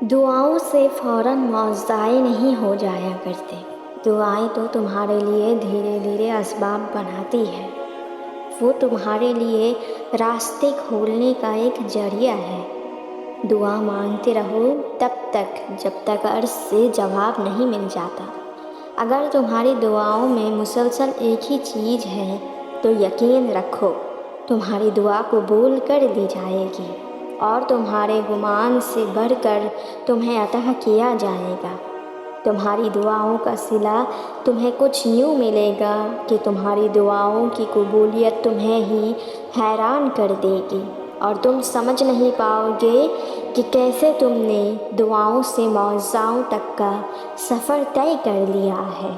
دعاؤں سے فوراً معاوضائے نہیں ہو جایا کرتے۔ دعائیں تو تمہارے لیے دھیرے دھیرے اسباب بناتی ہے۔ وہ تمہارے لیے راستے کھولنے کا ایک ذریعہ ہے۔ دعا مانگتے رہو تب تک جب تک عرض سے جواب نہیں مل جاتا۔ اگر تمہاری دعاؤں میں مسلسل ایک ہی چیز ہے تو یقین رکھو تمہاری دعا قبول کر لی جائے گی، اور تمہارے گمان سے بڑھ کر تمہیں عطا کیا جائے گا۔ تمہاری دعاؤں کا صلہ تمہیں کچھ یوں ملے گا کہ تمہاری دعاؤں کی قبولیت تمہیں ہی حیران کر دے گی، اور تم سمجھ نہیں پاؤ گے کہ کیسے تم نے دعاؤں سے معجزوں تک کا سفر طے کر لیا ہے۔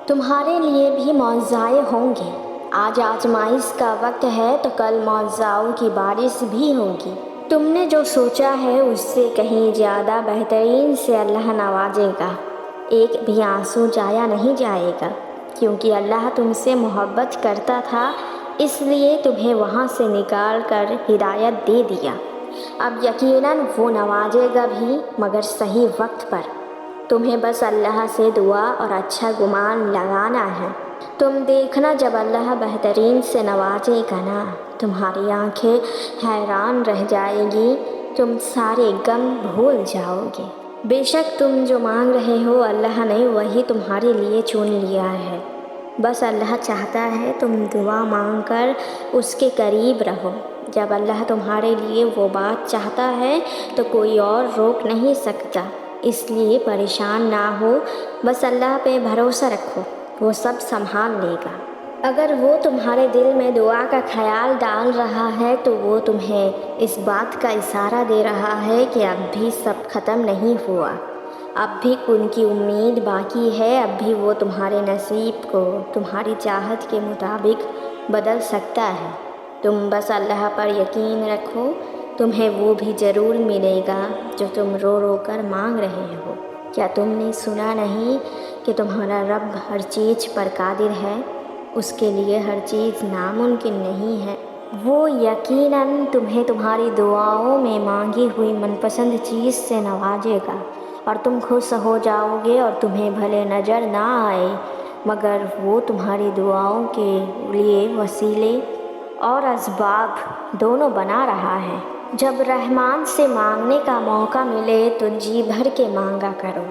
تمہارے لیے بھی معجزے ہوں گے۔ آج آزمائش کا وقت ہے تو کل معجزوں کی بارش بھی ہوگی۔ تم نے جو سوچا ہے اس سے کہیں زیادہ بہترین سے اللہ نوازے گا۔ ایک بھی آنسو ضائع نہیں جائے گا، کیونکہ اللہ تم سے محبت کرتا تھا، اس لیے تمہیں وہاں سے نکال کر ہدایت دے دیا۔ اب یقیناً وہ نوازے گا بھی، مگر صحیح وقت پر۔ تمہیں بس اللہ سے دعا اور اچھا گمان لگانا ہے۔ تم دیکھنا جب اللہ بہترین سے نوازے گا نا، تمہاری آنکھیں حیران رہ جائیں گی، تم سارے غم بھول جاؤ گے۔ بے شک تم جو مانگ رہے ہو اللہ نے وہی تمہارے لیے چن لیا ہے۔ بس اللہ چاہتا ہے تم دعا مانگ کر اس کے قریب رہو۔ جب اللہ تمہارے لیے وہ بات چاہتا ہے تو کوئی اور روک نہیں سکتا، اس لیے پریشان نہ ہو، بس اللہ پہ بھروسہ رکھو، وہ سب سنبھال لے گا۔ اگر وہ تمہارے دل میں دعا کا خیال ڈال رہا ہے تو وہ تمہیں اس بات کا اشارہ دے رہا ہے کہ اب بھی سب ختم نہیں ہوا، اب بھی ان کی امید باقی ہے، اب بھی وہ تمہارے نصیب کو تمہاری چاہت کے مطابق بدل سکتا ہے۔ تم بس اللہ پر یقین رکھو، تمہیں وہ بھی ضرور ملے گا جو تم رو رو کر مانگ رہے ہو۔ کیا تم نے سنا نہیں کہ تمہارا رب ہر چیز پر قادر ہے؟ اس کے لیے ہر چیز ناممکن نہیں ہے۔ وہ یقیناً تمہیں تمہاری دعاؤں میں مانگی ہوئی من پسند چیز سے نوازے گا، اور تم خوش ہو جاؤ گے، اور تمہیں بھلے نظر نہ آئے مگر وہ تمہاری دعاؤں کے لیے وسیلے اور اسباب دونوں بنا رہا ہے۔ جب رحمان سے مانگنے کا موقع ملے تو جی بھر کے مانگا کرو،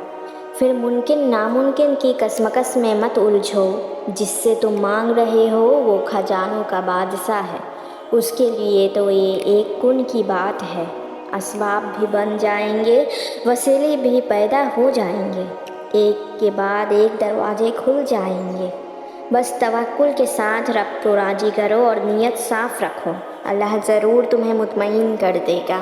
پھر ممکن ناممکن کی کشمکش میں مت الجھو۔ جس سے تم مانگ رہے ہو وہ خزانوں کا بادشاہ ہے، اس کے لیے تو یہ ایک کن کی بات ہے۔ اسباب بھی بن جائیں گے، وسیلے بھی پیدا ہو جائیں گے، ایک کے بعد ایک دروازے کھل جائیں گے۔ بس توکل کے ساتھ رب کو راضی کرو اور نیت صاف رکھو، اللہ ضرور تمہیں مطمئن کر دے گا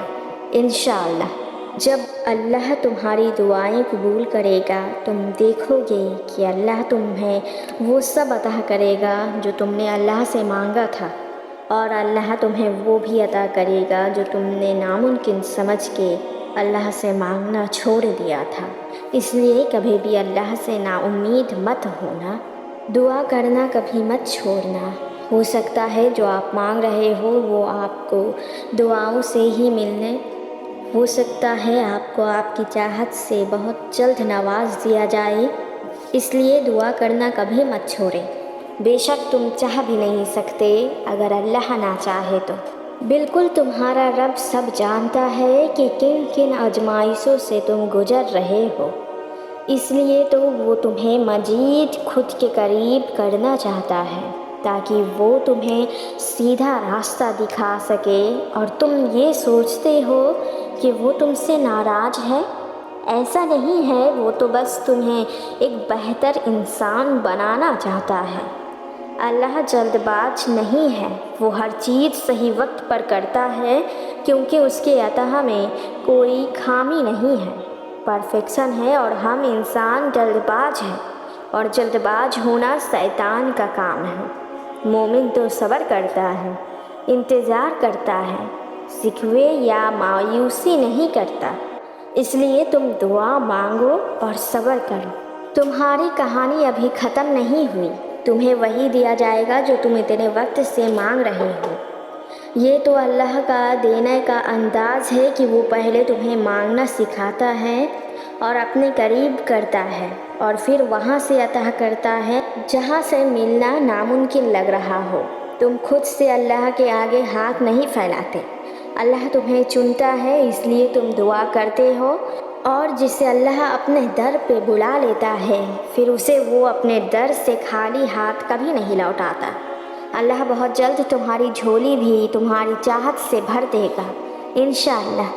انشاءاللہ۔ جب اللہ تمہاری دعائیں قبول کرے گا تم دیکھو گے کہ اللہ تمہیں وہ سب عطا کرے گا جو تم نے اللہ سے مانگا تھا، اور اللہ تمہیں وہ بھی عطا کرے گا جو تم نے ناممکن سمجھ کے اللہ سے مانگنا چھوڑ دیا تھا۔ اس لیے کبھی بھی اللہ سے نا امید مت ہونا، دعا کرنا کبھی مت چھوڑنا۔ ہو سکتا ہے جو آپ مانگ رہے ہو وہ آپ کو دعاؤں سے ہی ملنے، ہو سکتا ہے آپ کو آپ کی چاہت سے بہت جلد نواز دیا جائے، اس لیے دعا کرنا کبھی مت چھوڑیں۔ بے شک تم چاہ بھی نہیں سکتے اگر اللہ نہ چاہے تو۔ بالکل تمہارا رب سب جانتا ہے کہ کن کن آزمائشوں سے تم گزر رہے ہو، اس لیے تو وہ تمہیں مزید خود کے قریب کرنا چاہتا ہے تاکہ وہ تمہیں سیدھا راستہ دکھا سکے۔ اور تم یہ سوچتے ہو کہ وہ تم سے ناراض ہے، ایسا نہیں ہے، وہ تو بس تمہیں ایک بہتر انسان بنانا چاہتا ہے۔ اللہ جلد باز نہیں ہے، وہ ہر چیز صحیح وقت پر کرتا ہے، کیونکہ اس کے عطا میں کوئی خامی نہیں ہے، پرفیکشن ہے، اور ہم انسان جلد باز ہیں، اور جلد باز ہونا شیطان کا کام ہے۔ مومن تو صبر کرتا ہے، انتظار کرتا ہے، شکوے یا مایوسی نہیں کرتا۔ اس لیے تم دعا مانگو اور صبر کرو۔ تمہاری کہانی ابھی ختم نہیں ہوئی، تمہیں وہی دیا جائے گا جو تم اتنے وقت سے مانگ رہے ہو۔ یہ تو اللہ کا دینے کا انداز ہے کہ وہ پہلے تمہیں مانگنا سکھاتا ہے اور اپنے قریب کرتا ہے، اور پھر وہاں سے عطا کرتا ہے جہاں سے ملنا ناممکن لگ رہا ہو۔ تم خود سے اللہ کے آگے ہاتھ نہیں پھیلاتے، اللہ تمہیں چنتا ہے، اس لیے تم دعا کرتے ہو، اور جسے اللہ اپنے در پہ بلا لیتا ہے پھر اسے وہ اپنے در سے خالی ہاتھ کبھی نہیں لوٹاتا۔ اللہ بہت جلد تمہاری جھولی بھی تمہاری چاہت سے بھر دے گا، انشاءاللہ۔